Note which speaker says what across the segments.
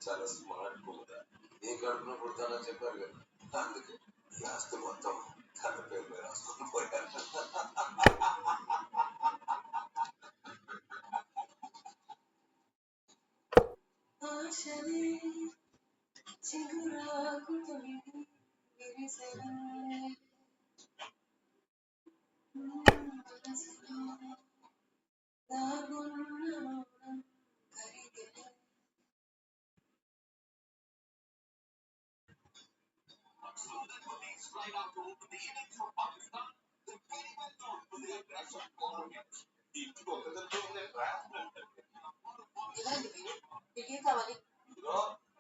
Speaker 1: చాలా స్మార్ట్ కూడా ఏ గడుపున పుడతానని చెప్పారు కదా, అందుకే ఈ ఆస్తి మొత్తం తన పేరు మీద రాసుకుని పోయారు.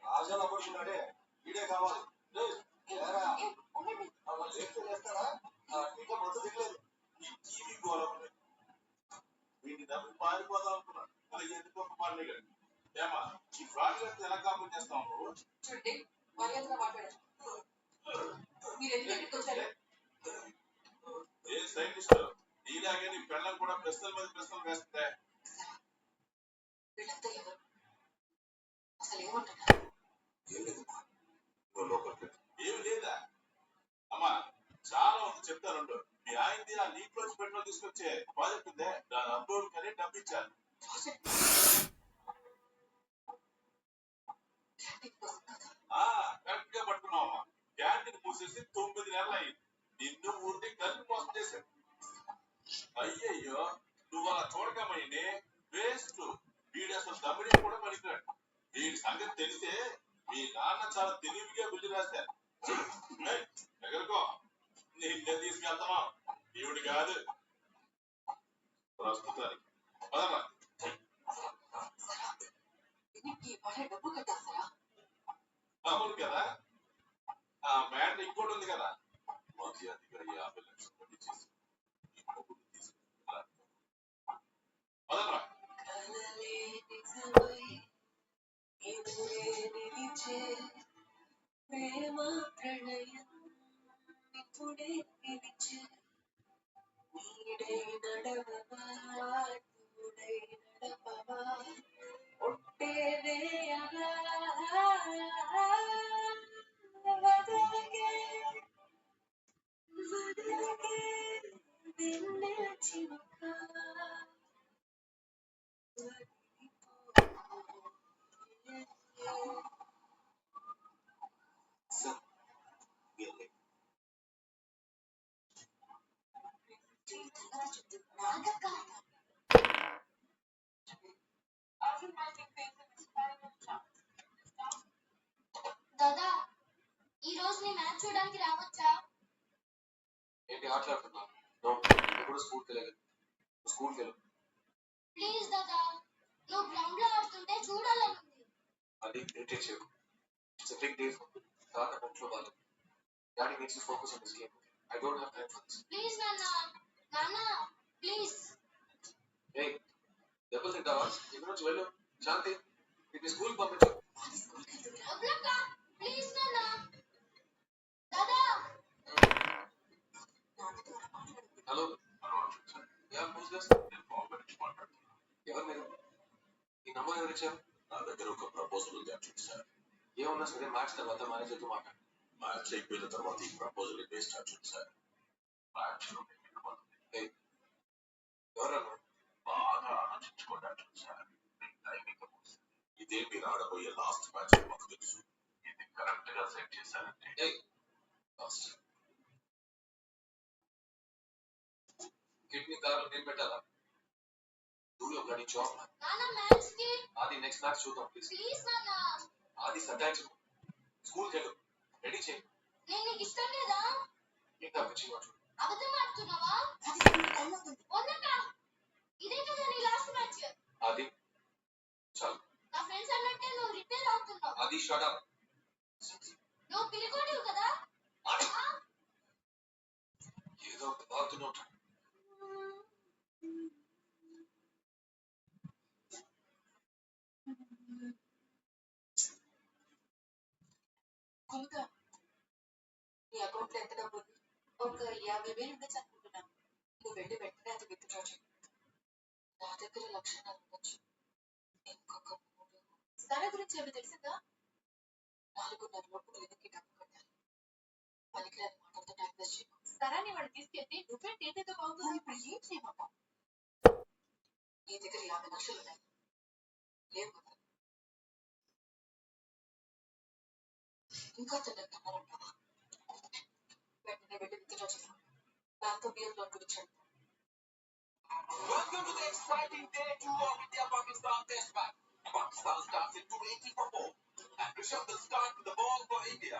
Speaker 1: రాజాలో పడుకున్నాడే వీడే కావాలి. చేస్తారా ఇంకా మొత్తం దిగలేదు. ఈ టీవీ గోళం వీటిని నమ్మి పారిపోదాం అనుకున్నాడు. అది ఎందుకు ఒక పండుగ ఏమా ఈ ప్రాజెక్ట్ ఎలా కాపులు చేస్తాం చూడండి. ఏ సైంటిస్ట్ నీలాగే నీ పెళ్ళం కూడా ప్రశ్నల మీద ప్రశ్నలు వేస్తుందే. ఏమి లేదా అమ్మా, చాలా ఉంది చెప్తాను. మీ ఆయనది ఆ నీట్ నుంచి పెట్రోల్ తీసుకొచ్చే ప్రాజెక్ట్ ఉందే, దాని అప్లోడ్ కానీ డబ్బు ఇచ్చాను. కరెక్ట్ గా పట్టుకున్నావమ్మా. క్యాంటీన్ మూసేసి 9 నెలలు అయింది. నిన్ను ఊరిని కలిపి మోసం చేశాను. అయ్యయ్యో, నువ్వు అలా చూడకమయ్యే వేస్ట్. వీడు అసలు దమ్మిడి కూడా పనికిరాడు. వీడి సంగతి తెలిస్తే మీ నాన్న చాలా తెలివిగా బిల్లు రాశారు. ఎగరుకో, నిన్నే తీసుకెళ్తామా ఈవిడి కాదు ప్రస్తుతానికి. అవును కదా, ఆ మ్యాటర్ ఇంకోటి ఉంది కదా, మధ్య అధికారి 50 లక్షలు వడ్డీ చేసి ప్రేమ ప్రణయం ఇప్పుడే పిలిచే నీడై నడవవా, తోడై నడపవా, ఒట్టే వేయవా, వదలకే వదలకే వెన్నెల చినుక దాదా, ఈ రోజు నీ మ్యాచ్ చూడడానికి రావచ్చా? ఏంటి ఆటలాడుతున్నా? ఎప్పుడు స్కూల్కి వెళ్ళలేదు. స్కూల్కి వెళ్ళు ప్లీజ్ దాదా. నువ్వు గ్రౌండ్ లో ఆడుతుంటే చూడాలని ఉంది. అది ఇరిటేట్ చేయకు. It's a big day for me. తాత కంట్లో బాలేదు. Daddy needs to focus on this game. I don't have time for this. Please నాన్న, నాన్న ప్లీజ్. ఏయ్, దెబ్బలు తింటావా? ఇక్కడ నుంచి వెళ్ళు. శాంతి, ఇది స్కూల్ పంపించు. ప్లీజ్ నాన్న. దాదా. హలో, ఎవరు మీరు? ఈ నంబర్ ఎవరు ఇచ్చారు? నా దగ్గర ఒక ప్రపోజల్ ఉంది అర్జున్ సార్. ఏమన్నా సరే మ్యాచ్ తర్వాత మేనేజర్తో మాట్లాడు. మ్యాచ్ అయిపోయిన తర్వాత ఈ proposal based Arjun sir. Match ఎవరన్నా బాగా ఆలోచించుకోండి అర్జున్ సార్. ఇదే మీరు ఆడబోయే లాస్ట్ మ్యాచ్ మాకు తెలుసు. ఇది కరెక్ట్ గా సెట్ చేశారంటే కిడ్నీ కార్లు నేను పెట్టాలా? Do your bloody job. Nana, match ki. Adi, next match చూద్దాం please. Please Nana. Adi సతాయించు. స్కూల్కి వెళ్ళు. రెడీ చేయి. నేను నీకు ఇష్టం లేదా? ఇంకా పిచ్చిగా చూడు. అబద్ధం ఆడుతున్నావా? వద్దన్నా. ఇదే కదా నీ లాస్ట్ మ్యాచ్. అది చాలు. నా ఫ్రెండ్స్ అన్నట్టే నువ్వు రిటైర్ అవుతున్నావు. అది షట్ అప్. నువ్వు పిలికోడివి కదా? ఏదో ఒక బాగుతున్నావు. కుముద, నీ అకౌంట్లో ఎంత డబ్బు ఉంది? ఒక 50,000 ఉండొచ్చు అనుకుంటున్నాను. నువ్వు వెళ్ళి వెంటనే అది విత్డ్రా చేయి. నా దగ్గర 1,00,000 ఉండొచ్చు. ఇంకొక 3. సరే గురించి ఏమి తెలిసిందా? 4.5 లోపు క్లినిక్కి డబ్బు కట్టాలి. పనికిరాని మాటలతో టైం వేస్ట్ చేయకు. సరే వాడిని తీసుకెళ్తే నువ్వే ఏదైతే బాగుంటుంది. ఇప్పుడు ఏం చేయమంటావు? నీ దగ్గర 50 లక్షలు ఉన్నాయి. లేవు కదా? ఇంకా తిన్నట్టున్నారంటావా? వెంటనే వెళ్ళి విత్డ్రా చేశాను. బ్యాంక్ బియర్ లోన్ గురించి అడుగు. Welcome to the exciting day 2 of India-Pakistan Test match. Pakistan starts in 280 for 4. And Rishabh will start with the ball for India.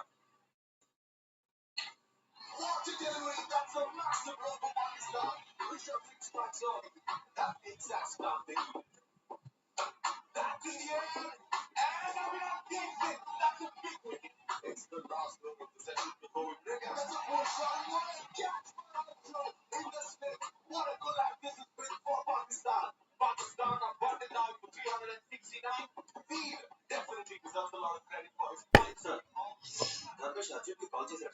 Speaker 1: What a delivery! That's a massive blow for Pakistan. Rishabh strikes early. That makes that starting. That's in the air. And Abhinav takes it. That's a big wicket. It's the last over of the session before we bring it. That's a push shot. What a catch for Arjun in the slip. What a collapse this has been for Pakistan. Pakistan are butted out for 369. Veer definitely deserves a lot of credit for his play, sir. Dharmesh Arjun ki call chesar.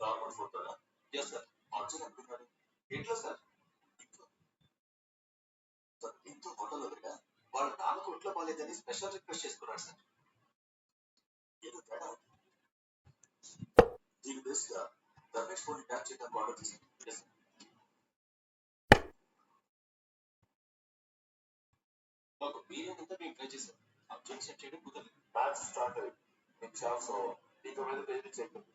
Speaker 1: Normal photo na? Yes sir. Arjun antunnadu. Intlo sir. Sir, into hotel దగ్గర వాళ్ళ నాన్నకు ఒంట్లో బాగాలేదని special request చేసుకున్నాడు sir. ఏదో తేడా దీని బేస్గా Dharmesh phone tap చేయడానికి ఆర్డర్ చేశాను. మాకు పీరియడ్ అంతా మేము ట్రై చేశాం. అబ్జెక్షన్ చేయడం కుదరలేదు. మ్యాచ్ స్టార్ట్ అయ్యి మీకు ఛాన్స్ ఇక మీద పేరు చేయకండి.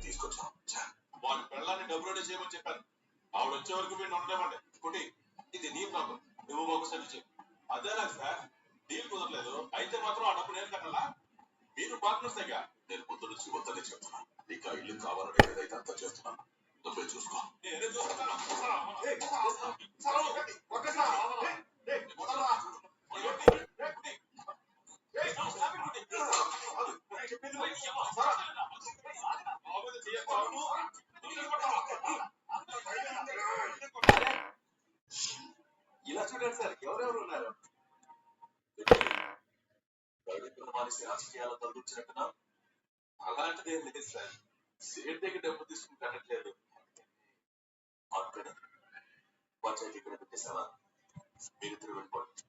Speaker 1: తీసుకొచ్చాం. వాళ్ళ పెళ్ళాన్ని డబ్బులోనే చేయమని చెప్పాను. ఆవిడ వచ్చే వరకు వీడిని ఉండలేమండి. కుటి, ఇది నీ ప్రాబ్లం. నువ్వు మాకు సెటిల్ చేయి. అదేనా సార్, డీల్ కుదరలేదు అయితే మాత్రం ఆ డబ్బు నేను కట్టాలా? మీరు పార్ట్నర్స్ దగ్గర నేను పొద్దు నుంచి వద్దనే చెప్తున్నాను. నీకు ఇల్లు కావాలని ఏదైతే అంతా చేస్తున్నాను. నువ్వే చూసుకో. నేనే చూసుకుంటాను. ఇలా చూడండి సార్, ఎవరెవరు ఉన్నారు? మానేసి రాజకీయాలు తగ్గించినట్టున్నా అలాంటిది ఏం లేదు సార్. సేట్ దగ్గర డబ్బు తీసుకుని కట్టట్లేదు. అక్కడ పంచాయతీ ఇక్కడ పెట్టేసావా? మీరిద్దరు వెళ్ళిపోండి.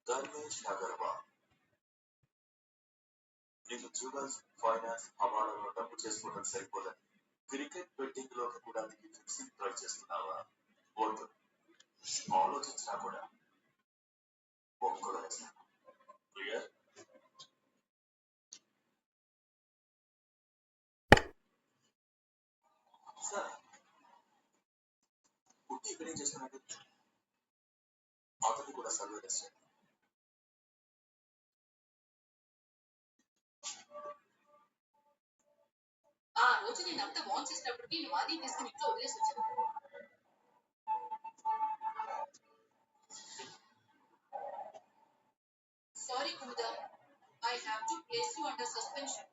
Speaker 1: ధర్మేష్ అగర్వాల్, నీకు జూగల్స్ ఫైనాన్స్ అవార్డులో డబ్బు చేసుకోవడం సరిపోదని క్రికెట్ బెట్టింగ్ లోకి కూడా నీకు ఫిక్సింగ్ ట్రై చేస్తున్నావా? వద్దు, ఆలోచించినా కూడా ఒక్కడు వేస్తాను. క్లియర్? సార్, కుట్టి ఇక్కడ ఏం చేస్తున్నాడు? అతను కూడా సర్వే చేస్తాడు. ఆ రోజు నేను అంతా వాన్ చేసినప్పటికీ నువ్వు ఆది తీసుకుని ఇంట్లో వదిలేసి వచ్చాను. Sorry Kumuda, I have to place you under suspension.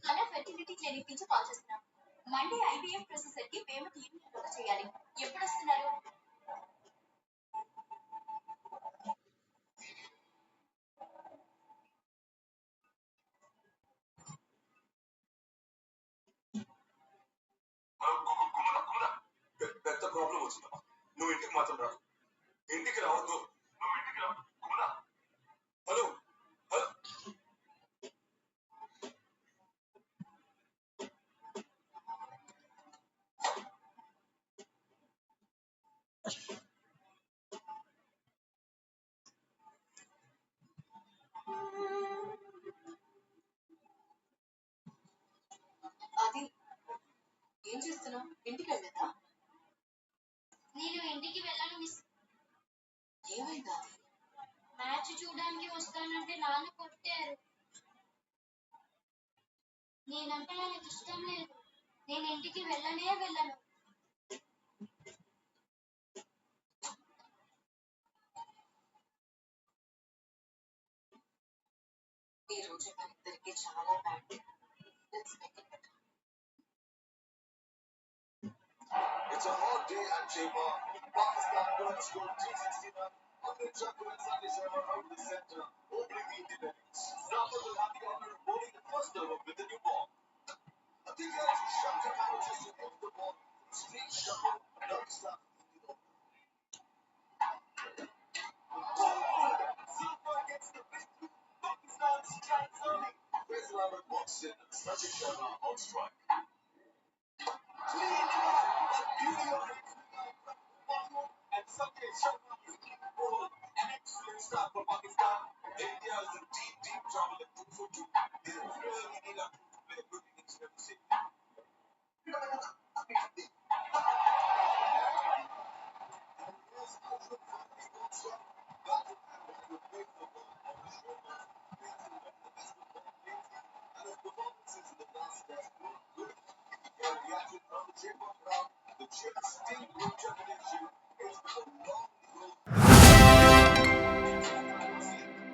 Speaker 1: Colour fertility clinic నుంచి కాల్ చేస్తున్నాం. మండే ఐవీఎఫ్ ప్రొసెసర్ కి పేమెంట్ ఈవినింగ్ లోగా చేయాలి. ఎప్పుడు వస్తున్నారు? పెద్ద ప్రాబ్లం వచ్చిందమ్మా. నువ్వు ఇంటికి మాత్రం రా. ఇంటికి రావద్దు. నువ్వు ఇంటికి రా. హలో, అది ఏం చేస్తున్నావు? ఇంటికి వెళ్ళదా? నేను ఇంటికి వెళ్ళను మిస్. ఏమైందా? మ్యాచ్ చూడడానికి వస్తానంటే నాన్న కొట్టారు. నేనంటే ఆయనకి ఇష్టం లేదు. నేను ఇంటికి వెళ్ళను. ఈ రోజు మన ఇద్దరికి చాలా bad. It's a hot day at Jema. Pakistan going to score T69. After Jacob and Sandy Sharma out of the center, opening the independence. Zafar will have the honor of bowling the first over with the new ball. A big edge shot to Manchester off the ball. Straight shuffle. No stop. Zafar gets the breakthrough. Pakistan strikes early. Faisal Ahmed walks in. Sachin Sharma on strike. Clean but beauty of it. And Sanjay Sharma is keeping ball. An excellent start for Pakistan. India is in deep trouble at 2 for 2. They really need a to play a good innings in every series. The Chiefs still will championship